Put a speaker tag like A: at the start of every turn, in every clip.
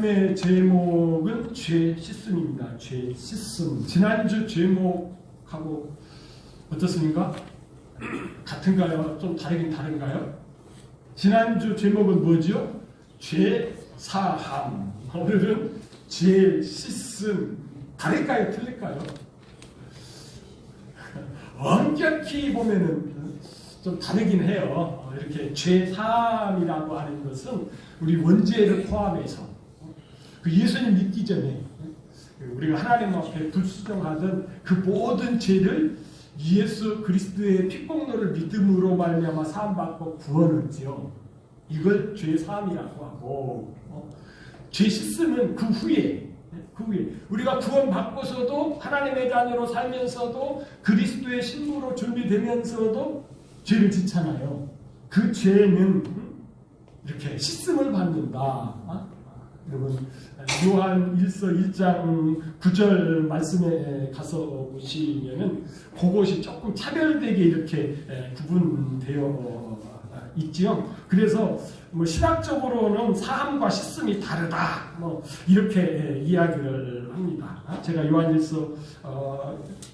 A: 말씀의 제목은 죄 씻음입니다. 죄 씻음. 지난주 제목하고 어떻습니까? 같은가요? 좀 다르긴 다른가요? 지난주 제목은 뭐죠? 죄 사함. 오늘은 죄 씻음. 다를까요? 틀릴까요? 엄격히 보면은 좀 다르긴 해요. 이렇게 죄 사함이라고 하는 것은 우리 원죄를 포함해서 그 예수님 믿기 전에 우리가 하나님 앞에 불수정하던 그 모든 죄를 예수 그리스도의 피공로를 믿음으로 말미암아 사함받고 구원을 얻지요. 이걸 죄 사함이라고 하고 죄 씻음은 그 후에 우리가 구원받고서도 하나님의 자녀로 살면서도 그리스도의 신부로 준비되면서도 죄를 짓잖아요. 그 죄는 이렇게 씻음을 받는다. 여러분 요한 1서 1장 9절 말씀에 가서 보시면은 그것이 조금 차별되게 이렇게 구분되어 있지요. 그래서 뭐 신학적으로는 사함과 씻음이 다르다. 뭐 이렇게 이야기를 합니다. 제가 요한 1서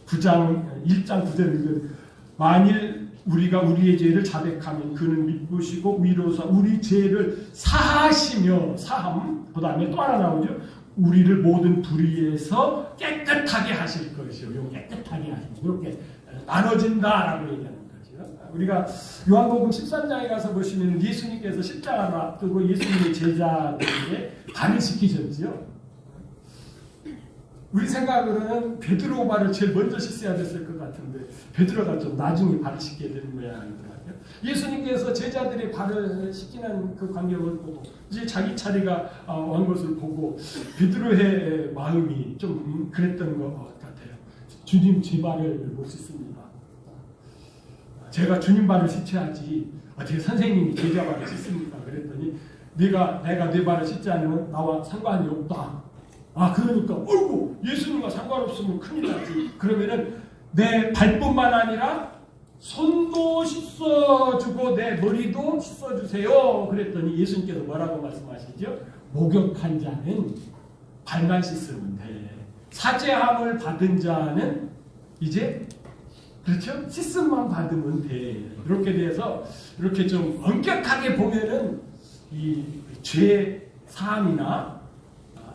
A: 9장 1장 9절을 읽은 만일 우리가 우리의 죄를 자백하면 그는 믿으시고 위로서 우리 죄를 사하시며 사함 그 다음에 또 하나 나오죠. 우리를 모든 불의에서 깨끗하게 하실 것이요. 깨끗하게 하실 것. 이렇게 나눠진다라고 얘기하는 거죠. 우리가 요한복음 13장에 가서 보시면 예수님께서 십자가를 앞두고 예수님의 제자들에게 발을 씻기셨지요. 우리 생각으로는 베드로 발을 제일 먼저 씻어야 됐을 것 같은데 베드로가 좀 나중에 발을 씻게 되는 모양이더라고요. 예수님께서 제자들의 발을 씻기는 그 광경을 보고 이제 자기 차례가 온 것을 보고 베드로의 마음이 좀 그랬던 것 같아요. 주님 제 발을 못 씻습니다. 제가 주님 발을 씻어야지 어떻게 선생님이 제자 발을 씻습니까? 그랬더니 내가 내 발을 씻지 않으면 나와 상관이 없다. 그러니까 어이구 예수님과 상관없으면 큰일 나지. 그러면은 내 발뿐만 아니라 손도 씻어주고 내 머리도 씻어주세요. 그랬더니 예수님께서 뭐라고 말씀하시죠? 목욕한 자는 발만 씻으면 돼. 사죄함을 받은 자는 이제 그렇죠? 씻음만 받으면 돼. 이렇게 돼서 이렇게 좀 엄격하게 보면은 이 죄 사함이나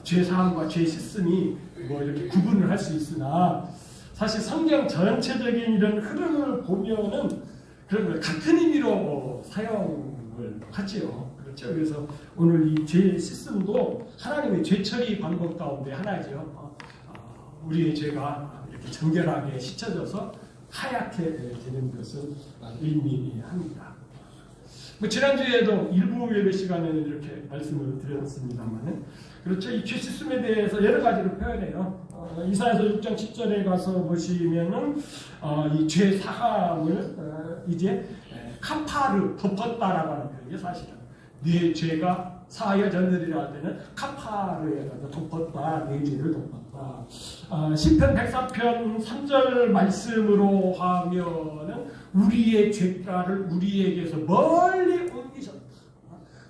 A: 죄 사함과 죄 씻음이 뭐 이렇게 구분을 할 수 있으나 사실 성경 전체적인 이런 흐름을 보면은 그런 걸 같은 의미로 사용을 하지요. 그렇죠. 그래서 오늘 이 죄 씻음도 하나님의 죄 처리 방법 가운데 하나죠. 우리의 죄가 이렇게 정결하게 씻어져서 하얗게 되는 것을 의미합니다. 뭐 지난주에도 일부 예배 시간에는 이렇게 말씀을 드렸습니다만은 그렇죠. 이 죄 씻음에 대해서 여러 가지로 표현해요. 이사야서 6장 10절에 가서 보시면은 이 죄 사함을 이제 카파르 덮었다라고 하는 표현이에요. 사실은 네 죄가 사하여졌느니라 할 때는 카파르에 가서 덮었다. 네 죄를 덮었다. 시편 104편 3절 말씀으로 하면은 우리의 죄가를 우리에게서 멀리 옮기셨다.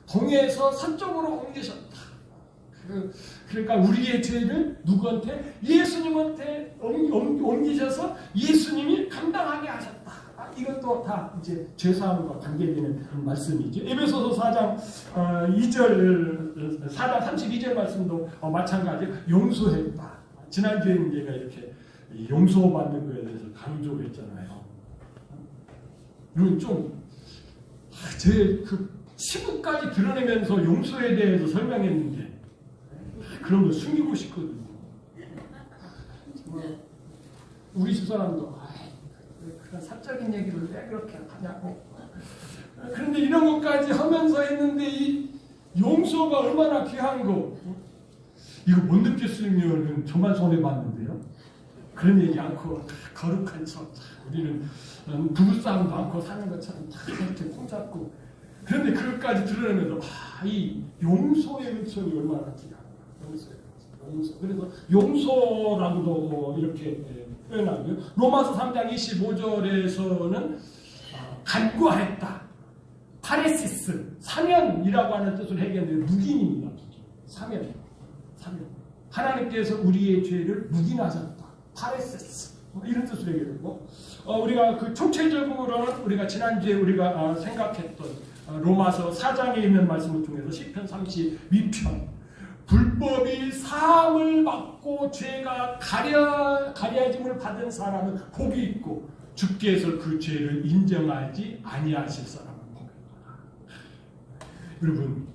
A: 동에서 서쪽으로 옮기셨다. 그러니까 우리의 죄를 누구한테? 예수님한테 옮기셔서 예수님이 감당하게 하셨다. 이것도 다 이제 죄사함과 관계되는 말씀이죠. 에베소서 4장 32절 말씀도 마찬가지로 용서했다. 지난주에는 제가 이렇게 용서받는 거에 대해서 강조를 했잖아요. 이건 좀 제 그 시부까지 드러내면서 용서에 대해서 설명했는데 그런 거 숨기고 싶거든요. 우리 집사람도 그런 사적인 얘기를 왜 그렇게 하냐고. 그런데 이런 것까지 하면서 했는데 이 용서가 얼마나 귀한 거. 이거 못 느꼈으면 정말 손해봤는데요. 그런 얘기 않고 거룩한 척. 우리는 부부싸움도 않고 사는 것처럼 다 이렇게 콩잡고. 그런데 그것까지 드러내면서 이 용서의 은총이 얼마나 귀한 용서. 그래서 용서라고도 이렇게 표현하고요. 로마서 3장 25절에서는 간구하였다. 파레시스, 사면이라고 하는 뜻을 해결했는데 묵인입니다. 사면. 사명. 하나님께서 우리의 죄를 묵인하셨다. 파레세스. 이런 뜻으로 얘기하고, 우리가 그 총체적으로는 우리가 지난주에 우리가 생각했던 로마서 4장에 있는 말씀을 통해서 시편 32편, 불법이 사함을 받고 죄가 가려짐을 받은 사람은 복이 있고 주께서 그 죄를 인정하지 아니하실 사람은 복이 있다. 여러분,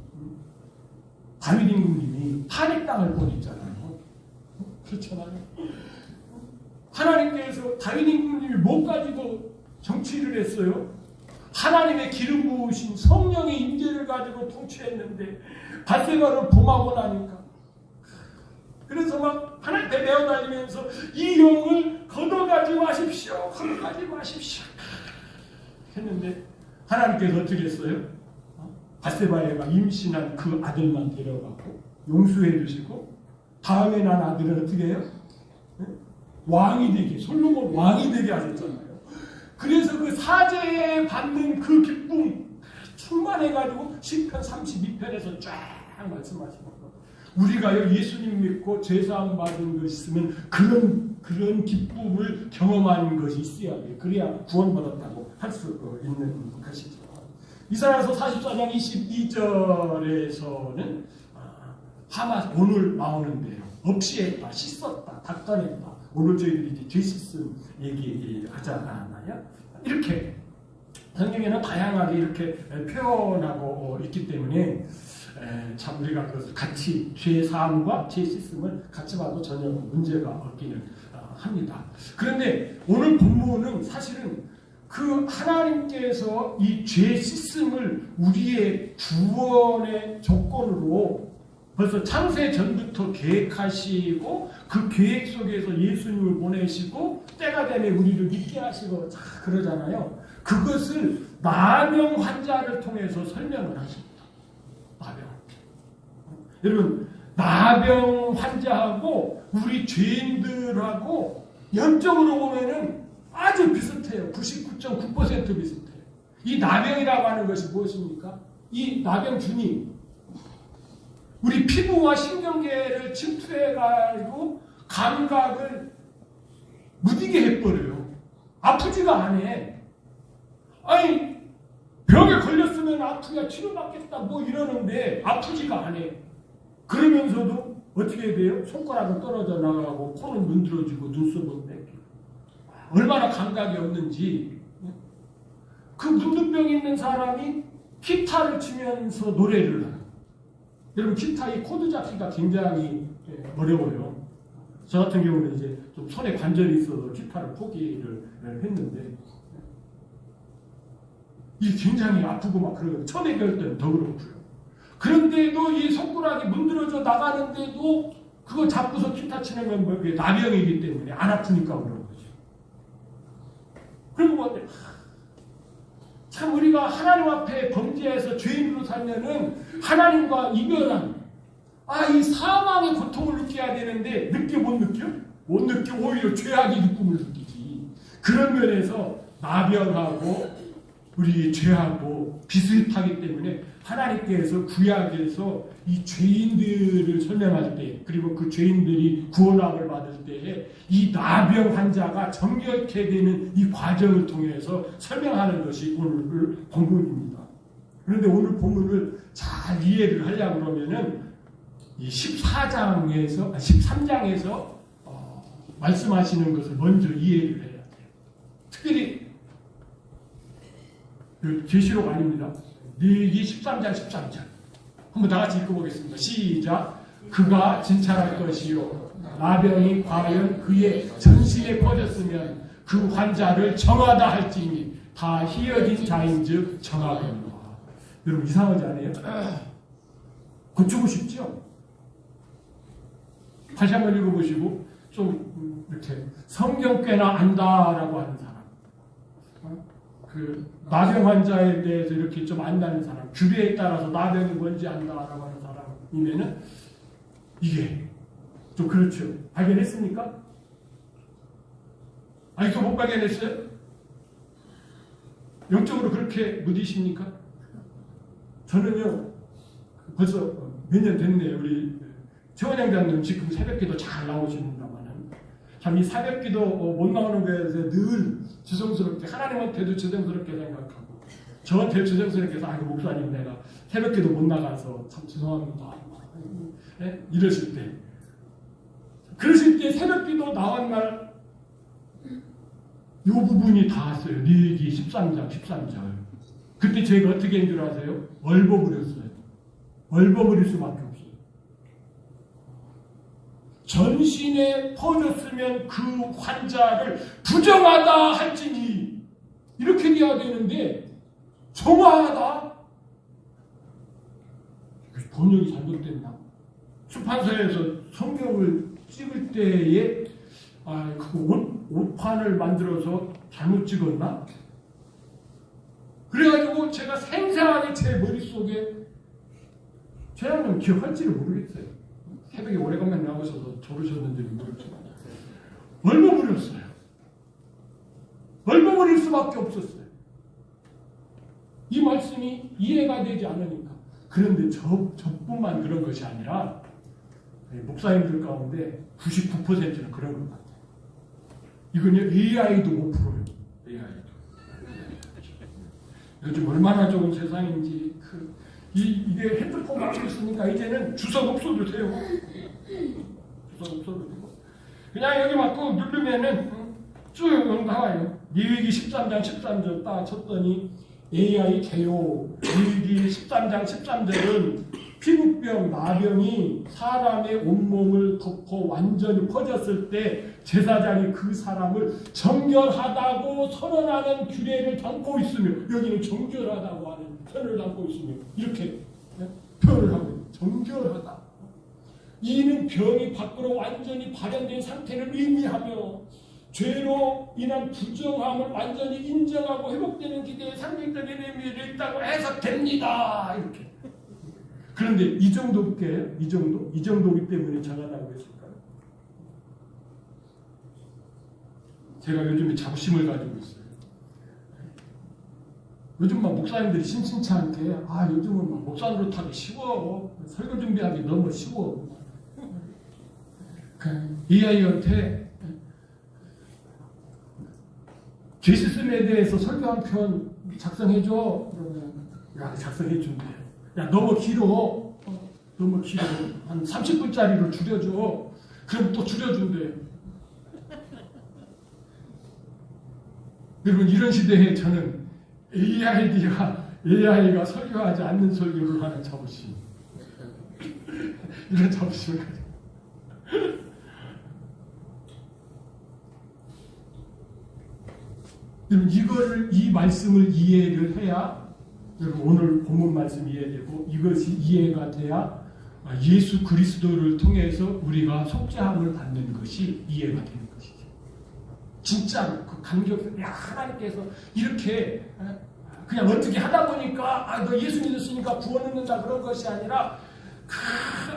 A: 다윗 임금님이 파리 땅을 보냈잖아요. 그렇잖아요. 하나님께서 다윗 임금님이 못 가지고 정치를 했어요. 하나님의 기름 부으신 성령의 임재를 가지고 통치했는데 밧세바를 범하고 나니까, 그래서 막 하나님께 매어다니면서 이 영을 걷어가지 마십시오, 걷어가지 마십시오 했는데 하나님께서 어떻게 했어요? 밧세바가 임신한 그 아들만 데려가고 용서해 주시고, 다음에 난 아들은 어떻게 해요? 왕이 되게, 솔로몬 왕이 되게 하셨잖아요. 그래서 그 사죄에 받는 그 기쁨 충만해가지고 시편 32편에서 쫙 말씀하시는 거. 우리가요, 예수님 믿고 죄사함 받은 것이 있으면 그런 기쁨을 경험하는 것이 있어야 돼요. 그래야 구원받았다고 할 수 있는 것이죠. 이사야서 44장 22절에서는 하마, 오늘 나오는데요, 없이했다, 씻었다, 닦아냈다. 오늘 저희들이 이제 죄 씻음 얘기하잖아요. 이렇게 성경에는 다양하게 이렇게 표현하고 있기 때문에 참 우리가 그것을 같이 죄 사함과 죄 씻음을 같이 봐도 전혀 문제가 없기는 합니다. 그런데 오늘 본문은 사실은 그 하나님께서 이 죄 씻음을 우리의 구원의 조건으로 벌써 창세 전부터 계획하시고 그 계획 속에서 예수님을 보내시고 때가 되면 우리를 믿게 하시고 그러잖아요. 그것을 나병 환자를 통해서 설명을 하십니다. 나병. 여러분, 나병 환자하고 우리 죄인들하고 연적으로 보면은 아주 비슷해요. 99.9% 비슷해요. 이 나병이라고 하는 것이 무엇입니까? 이 나병균이 우리 피부와 신경계를 침투해가지고 감각을 무디게 해버려요. 아프지가 않아. 아니, 병에 걸렸으면 아프야 치료받겠다 뭐 이러는데 아프지가 않아. 그러면서도 어떻게 돼요? 손가락은 떨어져 나가고 코는 문드러지고 눈썹은 뺏기고. 얼마나 감각이 없는지. 그 문둥병 있는 사람이 기타를 치면서 노래를 해요. 여러분, 기타의 코드 잡기가 굉장히 어려워요. 저 같은 경우는 이제 좀 손에 관절이 있어서 기타를 포기를 했는데 이게 굉장히 아프고 막 그러거든요. 처음에 배울 때는 더 그렇고요. 그런데도 이 손가락이 문드러져 나가는데도 그거 잡고서 기타 치는 건 뭐 나병이기 때문에 안 아프니까 그런 거죠. 그리고 뭐 참 우리가 하나님 앞에 범죄해서 죄인으로 살면은 하나님과 이별한 이 사망의 고통을 느껴야 되는데 못 느껴? 못 느껴. 오히려 죄악의 기쁨을 느끼지. 그런 면에서 나병하고 우리 죄하고 비슷하기 때문에 하나님께서 구약에서 이 죄인들을 설명할 때, 그리고 그 죄인들이 구원함을 받을 때에 이 나병 환자가 정결케 되는 이 과정을 통해서 설명하는 것이 오늘 본문입니다. 그런데 오늘 본문을 잘 이해를 하려고 그러면은 이 13장에서 말씀하시는 것을 먼저 이해를 해야 돼요. 특별히 계시록 아닙니다. 레위기 13장 13절 한번 다 같이 읽어보겠습니다. 시작. 그가 진찰할 것이요 나병이 과연 그의 전신에 퍼졌으면 그 환자를 정하다 할지니 다 희어진 자인즉 정하거니와. 여러분, 이상하지 않아요? 고치고 싶죠? 다시 한번 읽어보시고 좀 이렇게 성경 꽤나 안다라고 하는 사람, 그 나병 환자에 대해서 이렇게 좀 안다는 사람, 규례에 따라서 나병이 뭔지 안다라고 하는 사람이면은 이게 좀 그렇죠. 발견했습니까? 아직도 못 발견했어요? 영적으로 그렇게 무디십니까? 저는요 벌써 몇 년 됐네요. 우리 최원영장님 지금 새벽기도 잘 나오시는다마는 참 이 새벽기도 못 나오는 거에 대해서 늘 죄송스럽게 하나님한테도 죄송스럽게 생각하고 저한테 죄송스럽게 해서 아이고 목사님 내가 새벽기도 못 나가서 참 죄송합니다. 네? 이러실 때 그러실 때 새벽기도 나온 날 이 부분이 다 왔어요. 레위기 13장 13절. 그때 제가 어떻게 한 줄 아세요? 얼버무렸어요. 얼버무릴 수밖에 없어요. 전신에 퍼졌으면 그 환자를 부정하다 할지니 이렇게 돼야 되는데 정화하다? 번역이 잘못됐나? 출판사에서 성경을 찍을 때에 그 옷판을 만들어서 잘못 찍었나? 그래가지고 제가 생생하게 제 머릿속에 최양은 기억할지를 모르겠어요. 새벽에 오래간만에 나오셔서 저러셨는지는 모르겠지만 얼버무렸어요. 얼버무릴 수밖에 없었어요. 이 말씀이 이해가 되지 않으니까. 그런데 저뿐만 그런 것이 아니라 목사님들 가운데 99%는 그런 것 같아요. 이건요 AI도 못 풀어요. AI도. 요즘 얼마나 좋은 세상인지 이게 핸드폰 갖고 있으니까 이제는 주소 없어도 돼요. 주소 없어도 되고 그냥 여기 맞고 누르면은 쭉 나와요. 레위기 13장 13절 딱 쳤더니 AI 개요. 레위기 13장 13절은 피부병, 나병이 사람의 온몸을 덮어 완전히 퍼졌을 때 제사장이 그 사람을 정결하다고 선언하는 규례를 담고 있으며 여기는 정결하다고 하는 표현을 담고 있으며 이렇게 표현을 하고 있어요. 정결하다. 이는 병이 밖으로 완전히 발현된 상태를 의미하며 죄로 인한 부정함을 완전히 인정하고 회복되는 기대의 상징적인 의미를 있다고 해석됩니다. 이렇게. 그런데 이 정도일게요? 이 정도이기 때문에 정하다고 했을까요? 제가 요즘에 자부심을 가지고 있어요. 요즘 막 목사님들이 심심치 않게 요즘은 막 목사 노릇하기 쉬워. 설교 준비하기 너무 쉬워. AI한테 죄짓음에 대해서 설교 한 편 작성해줘. 그러면 작성해준대요. 너무 길어. 너무 길어. 한 30분짜리로 줄여줘. 그럼 또 줄여준대요. 여러분 이런 시대에 저는 AI가 설교하지 않는 설교를 하는 자부심. 이런 자부심을 가지고. 여러분 이 말씀을 이해를 해야 여러분 오늘 본문 말씀 이해되고 이것이 이해가 돼야 예수 그리스도를 통해서 우리가 속죄함을 받는 것이 이해가 되는 것이죠. 진짜로 그 감격, 하나님께서 이렇게 그냥 어떻게 하다 보니까 너 예수 믿었으니까 구원 얻는다 그런 것이 아니라 그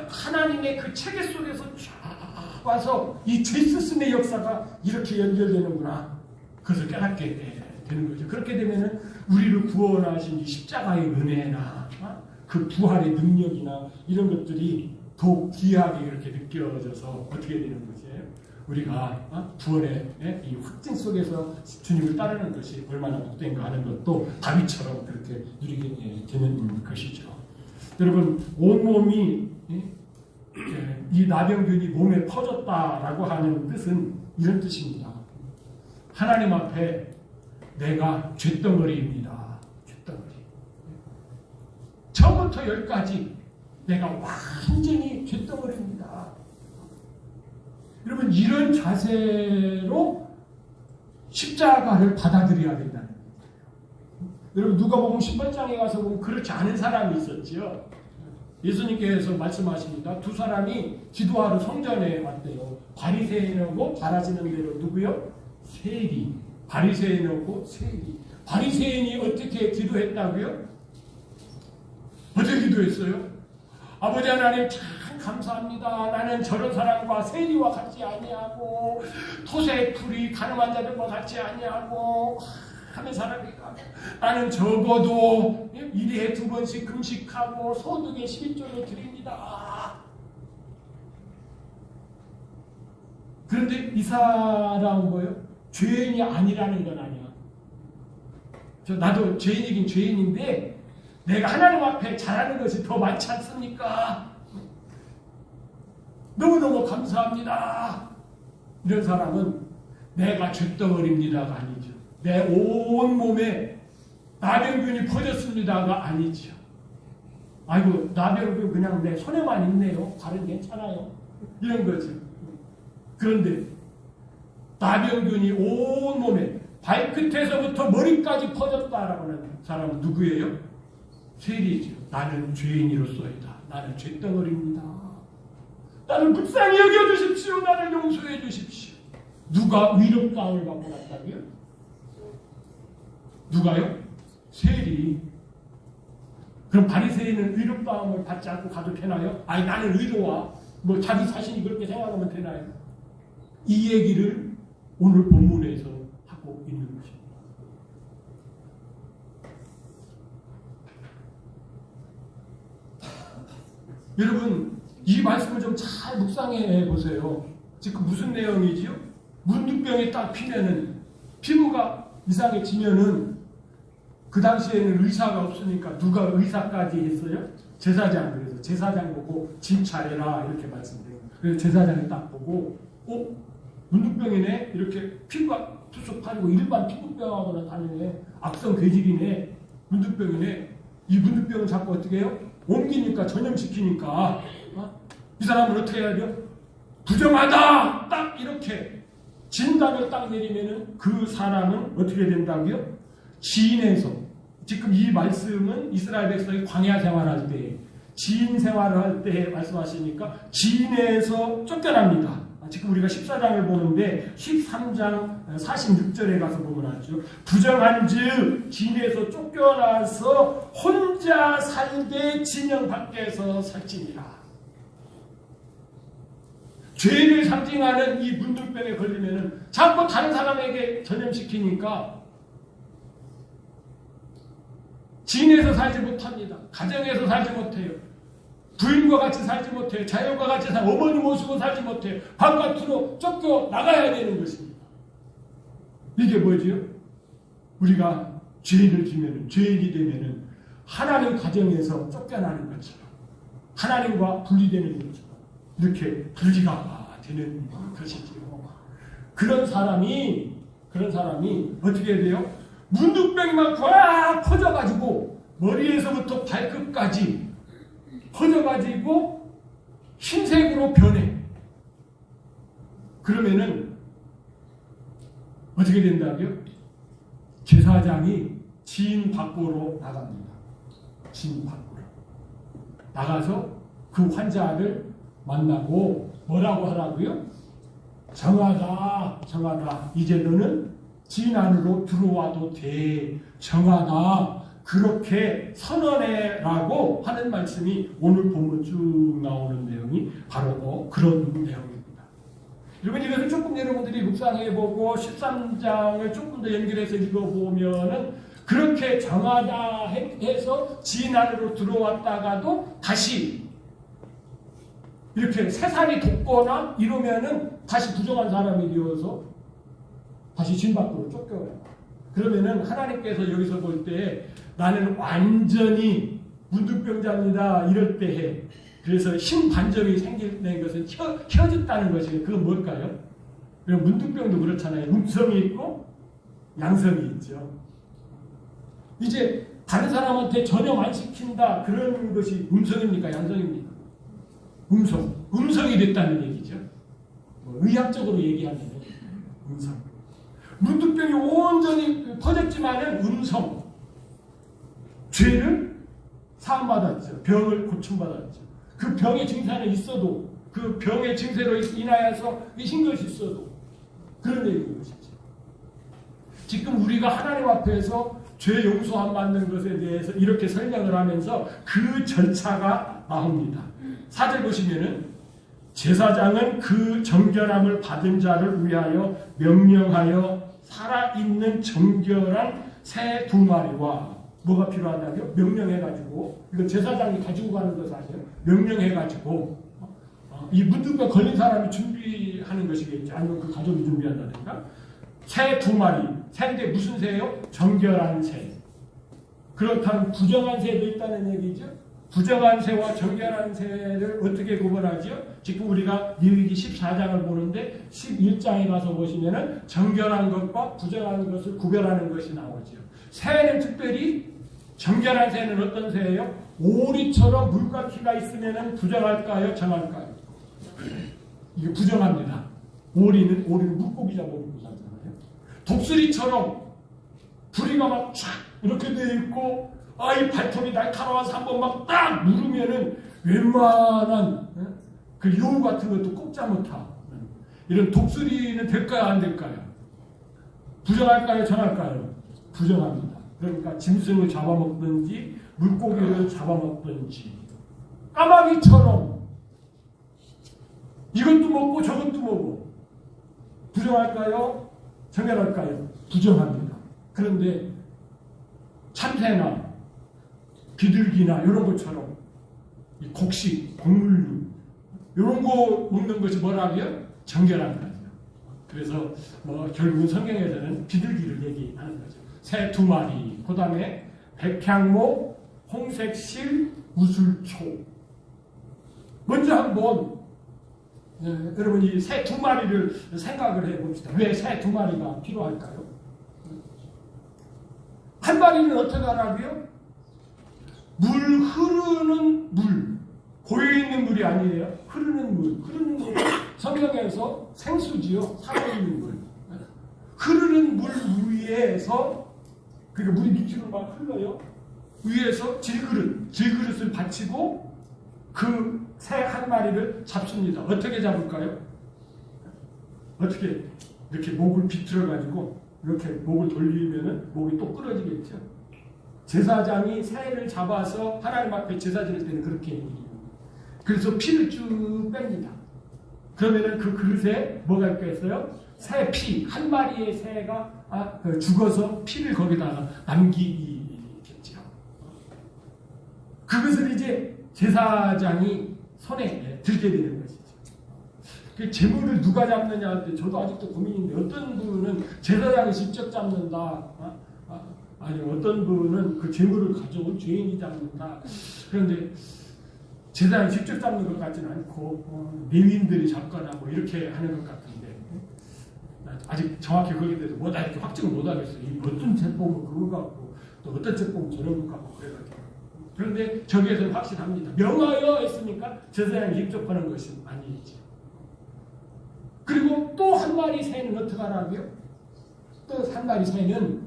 A: 하나님의 그 체계 속에서 쫙 와서 이 죄쓰심의 역사가 이렇게 연결되는구나. 그것을 깨닫게 되는 거죠. 그렇게 되면은 우리를 구원하신 이 십자가의 은혜나 그 부활의 능력이나 이런 것들이 더욱 귀하게 이렇게 느껴져서 어떻게 되는 것이에요? 우리가 구원의 이 확증 속에서 주님을 따르는 것이 얼마나 복된가 하는 것도 다윗처럼 그렇게 누리게 되는 것이죠. 여러분 온몸이 이 나병균이 몸에 퍼졌다라고 하는 뜻은 이런 뜻입니다. 하나님 앞에 내가 쇳덩어리입니다. 쇳덩어리. 처음부터 여기까지 내가 완전히 쇳덩어리입니다. 여러분 이런 자세로 십자가를 받아들여야 된다는 거예요. 여러분 누가복음 18장에 가서 보면 그렇지 않은 사람이 있었지요. 예수님께서 말씀하십니다. 두 사람이 기도하러 성전에 왔대요. 바리새인하고 바라지는 대로 누구요? 세리. 바리새인하고 세리. 바리새인이 어떻게 기도했다고요? 어떻게 기도했어요? 아버지 하나님 참 감사합니다. 나는 저런 사람과 세리와 같이 아니하고 토세풀이 가늠한 자들과 같이 아니하고 하는 사람이다. 나는 적어도 1회에 2번씩 금식하고 소득의 11조를 드립니다. 그런데 이 사람은 뭐예요? 죄인이 아니라는 건 아니야. 나도 죄인이긴 죄인인데 내가 하나님 앞에 잘하는 것이 더 많지 않습니까? 너무너무 감사합니다. 이런 사람은 내가 죄덩어리입니다가 아니죠. 내 온 몸에 나병균이 퍼졌습니다가 아니죠. 아이고 나병균 그냥 내 손에만 있네요. 발은 괜찮아요. 이런 거죠. 그런데 나병균이 온 몸에 발끝에서부터 머리까지 퍼졌다라고 하는 사람은 누구예요? 세리죠. 나는 죄인이로소이다. 나는 죄덩어리입니다. 나를 불쌍히 여겨주십시오. 나를 용서해 주십시오. 누가 위로감을 받고 났다고요? 누가요? 세리. 그럼 바리새인은 위로감을 받지 않고 가도 되나요? 아니 나는 의로와 뭐 자기 자신이 그렇게 생각하면 되나요? 이 얘기를 오늘 본문에서 하고 있는 것입니다. 여러분 이 말씀을 좀 잘 묵상해 보세요. 지금 무슨 내용이지요? 문둥병이 딱 피면은 피부가 이상해지면은 그 당시에는 의사가 없으니까 누가 의사까지 했어요? 제사장. 그래서 제사장 보고 짐 차려라 이렇게 말씀드려요. 그래서 제사장이 딱 보고 문둥병이네 이렇게 피부가 툭툭 파리고 일반 피부병하고는 다르네. 악성 괴질이네. 문둥병이네. 이 문둥병을 자꾸 어떻게 해요? 옮기니까 전염시키니까 이 사람은 어떻게 해야죠? 부정하다! 딱 이렇게 진단을 딱 내리면은 그 사람은 어떻게 된다고요? 지인에서 지금 이 말씀은 이스라엘 백성이 광야 생활할 때 지인 생활을 할 때 말씀하시니까 지인에서 쫓겨납니다. 지금 우리가 14장을 보는데 13장 46절에 가서 보면 알죠. 부정한즉 지인에서 쫓겨나서 혼자 살되 진영 밖에서 살지니라. 죄를 상징하는 이 문둥병에 걸리면은 자꾸 다른 사람에게 전염시키니까 지인에서 살지 못합니다. 가정에서 살지 못해요. 부인과 같이 살지 못해요. 자녀과 같이 어머니 모시고 살지 못해요. 바깥으로 쫓겨 나가야 되는 것입니다. 이게 뭐지요? 우리가 죄인을 지면은 죄인이 되면은 하나님 가정에서 쫓겨나는 것처럼 하나님과 분리되는 것처럼 이렇게 분리가 되는 것이지요. 그런 사람이 어떻게 돼요? 문둥병이만 꽉 퍼져가지고 머리에서부터 발끝까지 퍼져가지고 흰색으로 변해. 그러면은 어떻게 된다고요? 제사장이 지인 밖으로 나갑니다. 지인 밖으로 나가서 그 환자를 만나고 뭐라고 하라고요? 정하다. 이제 너는 지인 안으로 들어와도 돼. 정하다. 그렇게 선언해라고 하는 말씀이 오늘 본문 쭉 나오는 내용이 바로 그런 내용입니다. 여러분 이것을 조금 여러분들이 묵상해보고 13장을 조금 더 연결해서 읽어보면은 그렇게 정하다 해서 지인 안으로 들어왔다가도 다시 이렇게 세살이 돋거나 이러면은 다시 부정한 사람이 되어서 다시 진 밖으로 쫓겨요. 그러면은 하나님께서 여기서 볼 때 나는 완전히 문둥병자입니다. 이럴 때에 그래서 힘 반점이 생기는 것은 혀졌다는 것이에요. 그건 뭘까요? 문둥병도 그렇잖아요. 음성이 있고 양성이 있죠. 이제 다른 사람한테 전염 안 시킨다 그런 것이 음성입니까? 양성입니까? 음성이 됐다는 얘기죠. 의학적으로 얘기하면 음성. 문둥병이 온전히 퍼졌지만은 음성. 죄를 사함받았죠. 병을 고침받았죠. 그 병의 증세는 있어도 그 병의 증세로 인하여서 이신 것이 있어도 그런 얘기인 것이죠. 지금 우리가 하나님 앞에서 죄 용서함 받는 것에 대해서 이렇게 설명을 하면서 그 절차가 나옵니다. 4절 보시면은 제사장은 그 정결함을 받은 자를 위하여 명령하여 살아있는 정결한 새 2마리와 뭐가 필요하다고요? 명령해가지고 이거 제사장이 가지고 가는 것 아니에요? 명령해가지고 이 문둥병 걸린 사람이 준비하는 것이겠지. 아니면 그 가족이 준비한다든가. 새 2마리. 새인데 무슨 새예요? 정결한 새. 그렇다면 부정한 새도 있다는 얘기죠. 부정한 새와 정결한 새를 어떻게 구분하죠? 지금 우리가 레위기 14장을 보는데 11장에 가서 보시면은 정결한 것과 부정한 것을 구별하는 것이 나오죠. 새는 특별히 정결한 새는 어떤 새예요? 오리처럼 물가키가 있으면은 부정할까요? 정할까요? 이게 부정합니다. 오리는 물고기 잡아먹고 살잖아요. 독수리처럼 부리가 막 쫙 이렇게 돼 있고 이 발톱이 날카로워서 한번 막 딱 누르면은 웬만한 그 여우 같은 것도 꼽자 못하. 이런 독수리는 될까요? 안 될까요? 부정할까요? 정할까요? 부정합니다. 그러니까 짐승을 잡아먹든지 물고기를 잡아먹든지 까마귀처럼 이것도 먹고 저것도 먹고 부정할까요? 정결할까요? 부정합니다. 그런데 참새나 비둘기나 이런 것처럼 이 곡식, 곡물류 이런 거 먹는 것이 뭐라고요? 정결한 거죠. 그래서 결국은 성경에서는 비둘기를 얘기하는 거죠. 새 2마리, 그 다음에 백향목, 홍색실, 우술초. 먼저 한번 여러분 이 새 2마리를 생각을 해봅시다. 왜 새 2마리가 필요할까요? 한 마리는 어떻게 하라고요? 물 흐르는 물, 고여있는 물이 아니에요. 흐르는 물. 흐르는 물. 성경에서 생수지요. 살아있는 물. 흐르는 물 위에서 그러니까 물이 밑으로 막 흘러요. 위에서 질그릇을 받치고 그 새 한 마리를 잡습니다. 어떻게 잡을까요? 어떻게 이렇게 목을 비틀어가지고 이렇게 목을 돌리면은 목이 또 끊어지겠죠. 제사장이 새를 잡아서 하나님 앞에 제사 지낼 때는 그렇게 해요. 그래서 피를 쭉 뺍니다. 그러면은 그 그릇에 뭐가 있겠어요? 새 피, 한 마리의 새가 죽어서 피를 거기다가 남기겠죠. 그것을 이제 제사장이 손에 들게 되는 것이죠. 그 재물을 누가 잡느냐 하는데 저도 아직도 고민인데 어떤 분은 제사장이 직접 잡는다. 아니 어떤 분은 그 재물을 가져온 죄인이 잡는다. 그런데 제사장이 직접 잡는 것 같지는 않고 레위인들이 잡거나 뭐 이렇게 하는 것 같은데 아직 정확히 거기에 대해서 뭐다 이렇게 확증을 못하겠어요. 어떤 제법은 그거 같고 또 어떤 제법은 저런 것 같고 그래가지고. 그런데 저기에서는 확실합니다. 명하여 했으니까 제사장이 직접 하는 것은 아니죠. 그리고 또 한 마리 새는 어떻게 하라고요? 또 한 마리 새는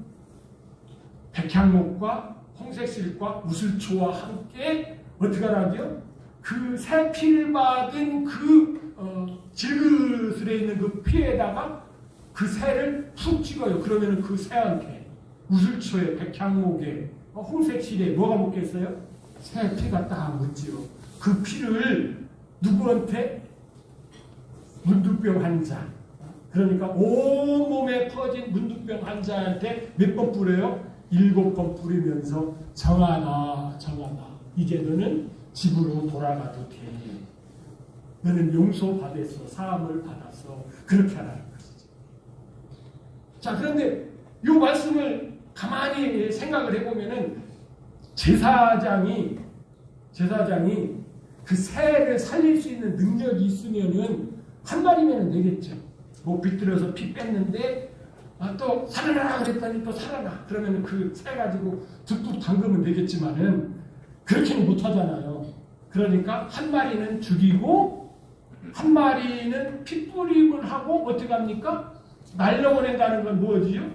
A: 백향목과 홍색실과 우슬초와 함께 어떻게 하라고요? 그 새 피를 받은 그 질그릇에 있는 그 피에다가 그 새를 푹 찍어요. 그러면 그 새한테 우슬초에 백향목에 홍색실에 뭐가 묻겠어요? 새 피가 딱 묻지요. 그 피를 누구한테? 문둥병 환자. 그러니까 온몸에 퍼진 문둥병 환자한테 몇 번 뿌려요? 7번 뿌리면서 정하나. 이제 너는 집으로 돌아가도 돼. 너는 용서받았어. 사함을 받았어. 그렇게 하라는 것이죠. 자, 그런데 이 말씀을 가만히 생각을 해보면은 제사장이 그 새를 살릴 수 있는 능력이 있으면은 한 마리면 되겠죠. 뭐 비틀어서 피 뺐는데 또 살아라 그랬더니 또 살아나. 그러면 그 새 가지고 툭툭 담그면 되겠지만은 그렇게는 못하잖아요. 그러니까 한 마리는 죽이고 한 마리는 핏부림을 하고 어떻게 합니까? 날려보낸다는 건 뭐지요?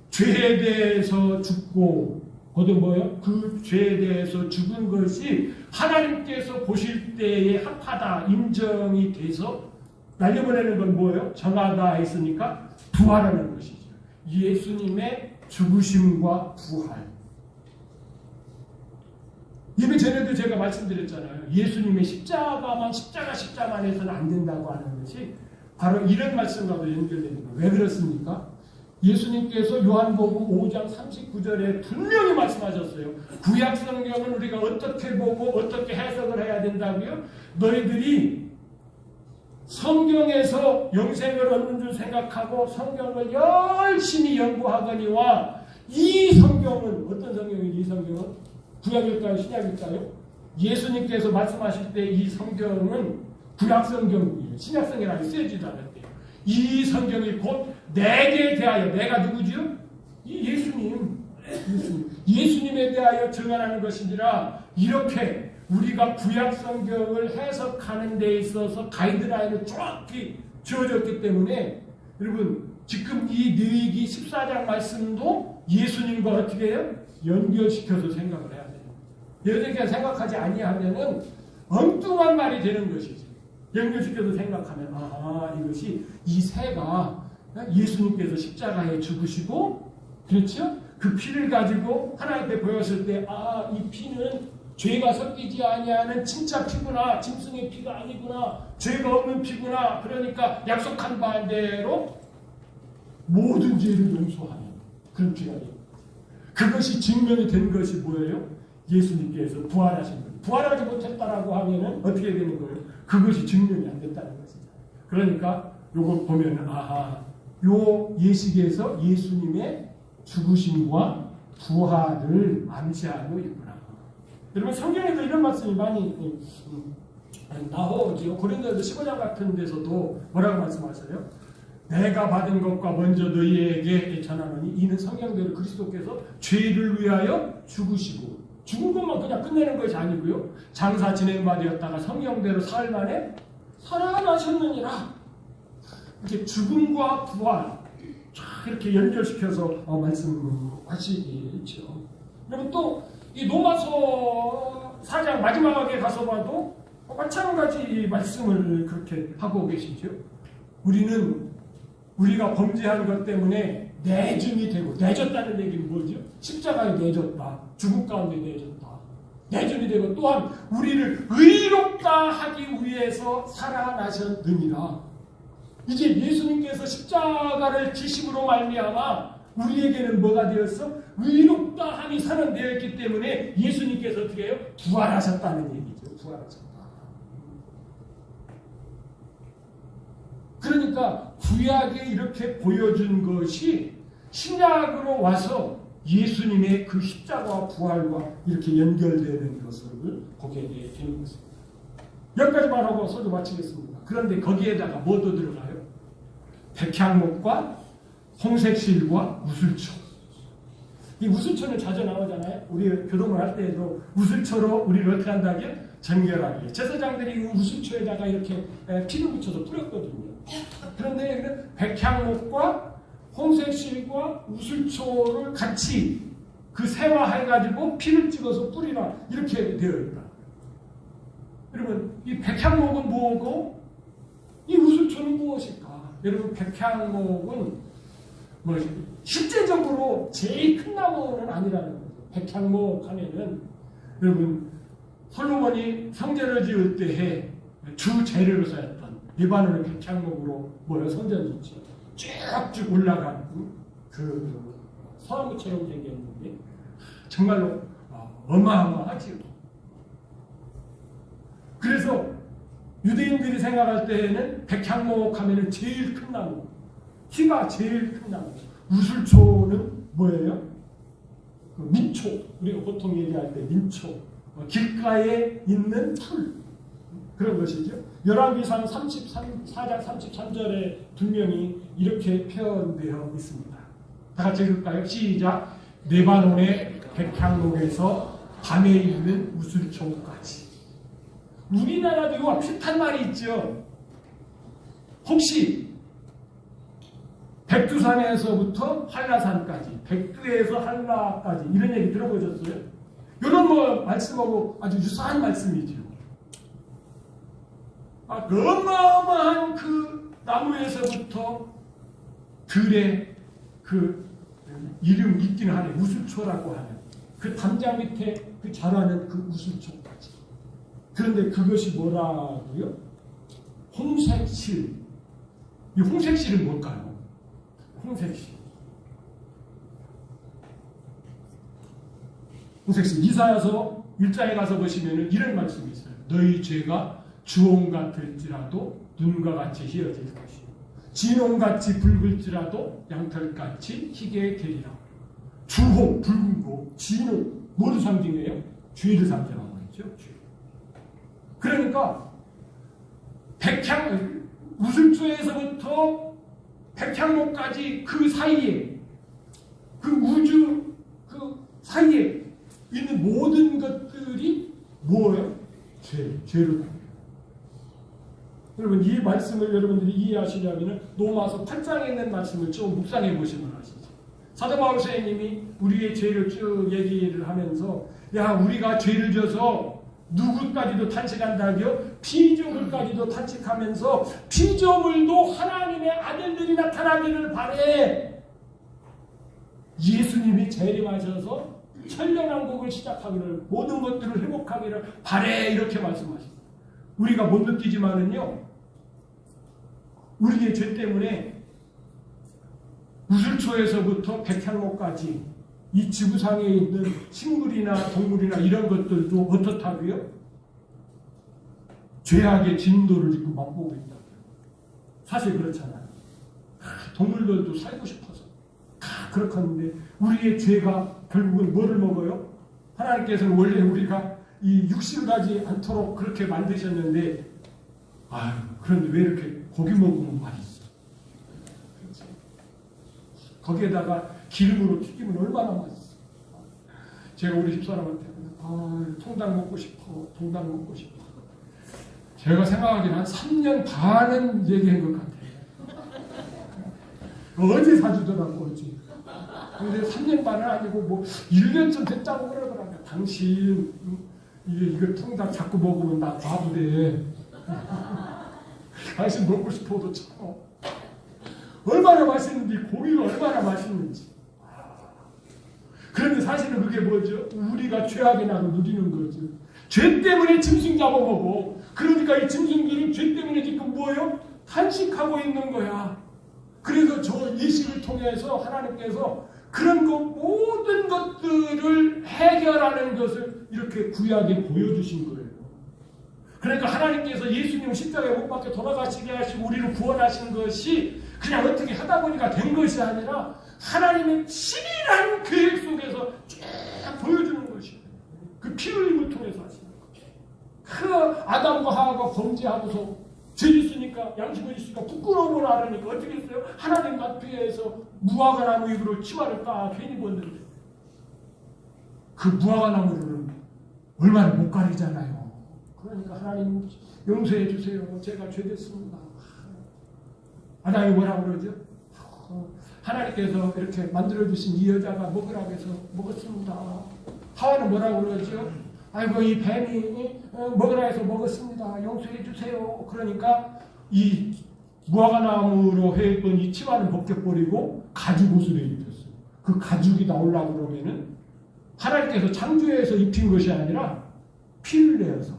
A: 죄에 대해서 죽고 그것도 뭐예요? 그 죄에 대해서 죽은 것이 하나님께서 보실 때에 합하다 인정이 돼서 날려보내는 건 뭐예요? 정하다 했으니까 부활하는 것이죠. 예수님의 죽으심과 부활. 이미 전에도 제가 말씀드렸잖아요. 예수님의 십자가만 해서는 안 된다고 하는 것이 바로 이런 말씀과도 연결됩니다. 왜 그렇습니까? 예수님께서 요한복음 5장 39절에 분명히 말씀하셨어요. 구약 성경은 우리가 어떻게 보고 어떻게 해석을 해야 된다고요? 너희들이 성경에서 영생을 얻는 줄 생각하고 성경을 열심히 연구하거니와 이 성경은 어떤 성경이지? 이 성경은 구약일까요? 신약일까요? 예수님께서 말씀하실 때 이 성경은 구약 성경이에요. 신약 성경이라고 쓰여지도 않았대요. 이 성경이 곧 내게 대하여, 내가 누구지요? 이 예수님에 대하여 증언하는 것이니라. 이렇게 우리가 구약 성경을 해석하는 데 있어서 가이드라인을 정확히 주어졌기 때문에 여러분 지금 이 레위기 14장 말씀도 예수님과 어떻게 해요? 연결시켜서 생각을 해야 돼요. 이렇게 생각하지 아니하면은 엉뚱한 말이 되는 것이지. 연결시켜서 생각하면 이것이 이 새가 예수님께서 십자가에 죽으시고 그렇죠? 그 피를 가지고 하나님께 보였을 때 이 피는 죄가 섞이지 아니하는 진짜 피구나. 짐승의 피가 아니구나. 죄가 없는 피구나. 그러니까 약속한 바대로 모든 죄를 용서하는 그런 피가 돼요. 그것이 증명이 된 것이 뭐예요? 예수님께서 부활하신 거예요. 부활하지 못했다라고 하면은 어떻게 되는 거예요? 그것이 증명이 안 됐다는 것이죠. 그러니까 요거 보면은 요 예식에서 예수님의 죽으심과 부활을 암시하고 있구나. 여러분 성경에도 이런 말씀이 많이 나오죠. 고린도서 15장 같은 데서도 뭐라고 말씀하세요? 내가 받은 것과 먼저 너희에게 전하노니 이는 성경대로 그리스도께서 죄를 위하여 죽으시고 죽은 것만 그냥 끝내는 것이 아니고요. 장사 진행 바 되었다가 성경대로 사흘 만에 살아나셨느니라. 이렇게 죽음과 부활 이렇게 연결시켜서 말씀하시죠. 그리고 또 이 로마서 4장 마지막에 가서 봐도 마찬가지 말씀을 그렇게 하고 계시죠. 우리가 범죄한 것 때문에 내줌이 되고, 내졌다는 얘기는 뭐죠? 십자가에 내졌다. 죽음 가운데 내졌다. 내줌이 되고 또한 우리를 의롭다 하기 위해서 살아나셨느니라. 이제 예수님께서 십자가를 지심으로 말미암아 우리에게는 뭐가 되었어? 의롭다 함이 선언되었기 때문에 예수님께서 어떻게 해요? 부활하셨다는 얘기죠. 부활하셨다. 그러니까 구약에 이렇게 보여준 것이 신약으로 와서 예수님의 그 십자가와 부활과 이렇게 연결되는 것을 보게 되는 것입니다. 여기까지만 하고 설교 마치겠습니다. 그런데 거기에다가 뭐도 들어가요? 백향목과 홍색실과 우슬초. 이 우슬초는 자주 나오잖아요. 우리 교동을 할 때에도 우슬초로 우리를 어떻게 한다고요? 전결하기. 제사장들이 이 우슬초에다가 이렇게 피를 묻혀서 뿌렸거든요. 그런데 백향목과 홍색실과 우슬초를 같이 그 세화해가지고 피를 찍어서 뿌리라. 이렇게 되어 있다. 여러분, 이 백향목은 뭐고, 이 우슬초는 무엇일까? 여러분, 백향목은 실제적으로 제일 큰 나무는 아니라는 거죠. 백향목 하면은, 여러분, 솔로몬이 성전을 지을 때에 주 재료로 쓰였던 리바논의 백향목으로 성전을 짓죠. 쭉쭉 올라간 그 서나무처럼 생겼는데, 정말로 어마어마하지요. 그래서 유대인들이 생각할 때에는 백향목 하면은 제일 큰 나무, 키가 제일 큰 나무. 우슬초는 뭐예요? 그 민초. 우리가 보통 얘기할 때 민초. 길가에 있는 풀. 그런 것이죠. 열왕기상 4장 33절에 분명히 이렇게 표현되어 있습니다. 다 같이 읽을까요? 시작. 레바논의 백향목에서 밤에 있는 우슬초까지. 우리나라도 이와 비슷한 말이 있죠. 혹시 백두산에서부터 한라산까지, 백두에서 한라까지 이런 얘기 들어보셨어요? 이런 말씀하고 아주 유사한 말씀이죠. 어마어마한 그 나무에서부터 들의 그 이름 있기는 하네. 우슬초라고 하는 그 담장 밑에 그 자라는 그 우슬초까지. 그런데 그것이 뭐라고요? 홍색실. 이 홍색실은 뭘까요? 홍색실. 홍색실. 이사야서 1장에 가서 보시면 이런 말씀이 있어요. 너희 죄가 주홍 같을지라도 눈과 같이 희어질 것이요 진홍같이 붉을지라도 양털같이 희게 되리라. 주홍, 붉은 거, 진홍 뭐를 상징해요? 죄를 상징하고 있죠. 죄. 그러니까 우슬초에서부터 백향목까지 그 사이에 그 우주 그 사이에 있는 모든 것들이 뭐예요? 죄로. 여러분 이 말씀을 여러분들이 이해하시려면 로마서 8장에 있는 말씀을 좀 묵상해 보시면 아시죠. 사도 바울 선생님이 우리의 죄를 쭉 얘기를 하면서 야 우리가 죄를 져서 누구까지도 탄식한다며 피조물까지도 탄식하면서 피조물도 하나님의 아들들이 나타나기를 바래. 예수님이 재림하셔서 천년왕국을 시작하기를 모든 것들을 회복하기를 바래 이렇게 말씀하십니다. 우리가 못 느끼지만은요 우리의 죄 때문에 우슬초에서부터 백향목까지 이 지구상에 있는 식물이나 동물이나 이런 것들도 어떻다고요? 죄악의 진도를 지금 맛보고 있다고요. 사실 그렇잖아요. 동물들도 살고 싶어서 그렇게 하는데 우리의 죄가 결국은 뭐를 먹어요? 하나님께서는 원래 우리가 이 육신을 가지 않도록 그렇게 만드셨는데 그런데 왜 이렇게 고기 먹으면 맛있어? 그렇지? 거기에다가 기름으로 튀기면 얼마나 맛있어. 제가 우리 집사람한테 통닭 먹고 싶어. 통닭 먹고 싶어. 제가 생각하기엔 한 3년 반은 얘기한 것 같아요. 어제 사주더라고 어제. 근데 3년 반은 아니고 뭐 1년쯤 됐다고 그러더라고요. 당신 이거 통닭 자꾸 먹으면 나 바보래. 당신 먹고 싶어도 참어. 얼마나 맛있는지 고기가 얼마나 맛있는지. 그런데 사실은 그게 뭐죠? 우리가 죄악의 낙을 누리는 거죠. 죄 때문에 짐승 잡아먹어. 그러니까 이 짐승들은 죄 때문에 지금 뭐예요? 탄식하고 있는 거야. 그래서 저 예시를 통해서 하나님께서 그런 것 모든 것들을 해결하는 것을 이렇게 구약에 보여주신 거예요. 그러니까 하나님께서 예수님 십자가에 못 박혀 돌아가시게 하시고 우리를 구원하신 것이 그냥 어떻게 하다 보니까 된 것이 아니라 하나님의 치밀한 계획 속에서 쭉 보여주는 것이에요. 그 피 흘림을 통해서 하시는 거죠. 그 아담과 하와가 범죄하고서 죄 있으니까 양심은 있으니까 부끄러움을 알으니까 어떻게 했어요? 하나님 앞에서 무화과 나무 잎으로 치마를 딱 괜히 입었는데 그 무화과 나무를 얼마나 못 가리잖아요. 그러니까 하나님 용서해 주세요. 제가 죄됐습니다. 아담이 뭐라고 그러죠? 하나님께서 이렇게 만들어주신 이 여자가 먹으라고 해서 먹었습니다. 하와는 뭐라고 그러죠? 아이고 이 뱀이 먹으라 해서 먹었습니다. 용서해 주세요. 그러니까 이 무화과나무로 해입은 이 치마는 벗겨버리고 가죽옷을 입혔어요. 그 가죽이 나오려고 그러면은 하나님께서 창조해서 입힌 것이 아니라 피를 내어서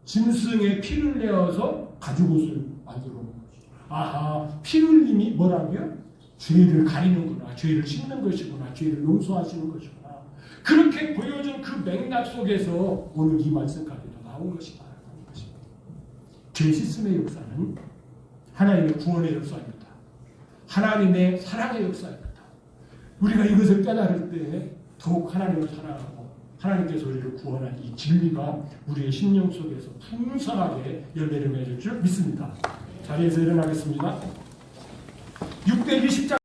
A: 짐승의 피를 내어서 가죽옷을 만들어 놓은 거죠. 피 흘림이 뭐라고요? 죄를 가리는구나. 죄를 씻는 것이구나. 죄를 용서하시는 것이구나. 그렇게 보여준 그 맥락 속에서 오늘 이 말씀까지도 나온 것이다. 죄 씻음의 역사는 하나님의 구원의 역사입니다. 하나님의 사랑의 역사입니다. 우리가 이것을 깨달을 때 더욱 하나님을 사랑하고 하나님께서 우리를 구원한 이 진리가 우리의 심령 속에서 풍성하게 열매를 맺을 줄 믿습니다. 자리에서 일어나겠습니다. 620장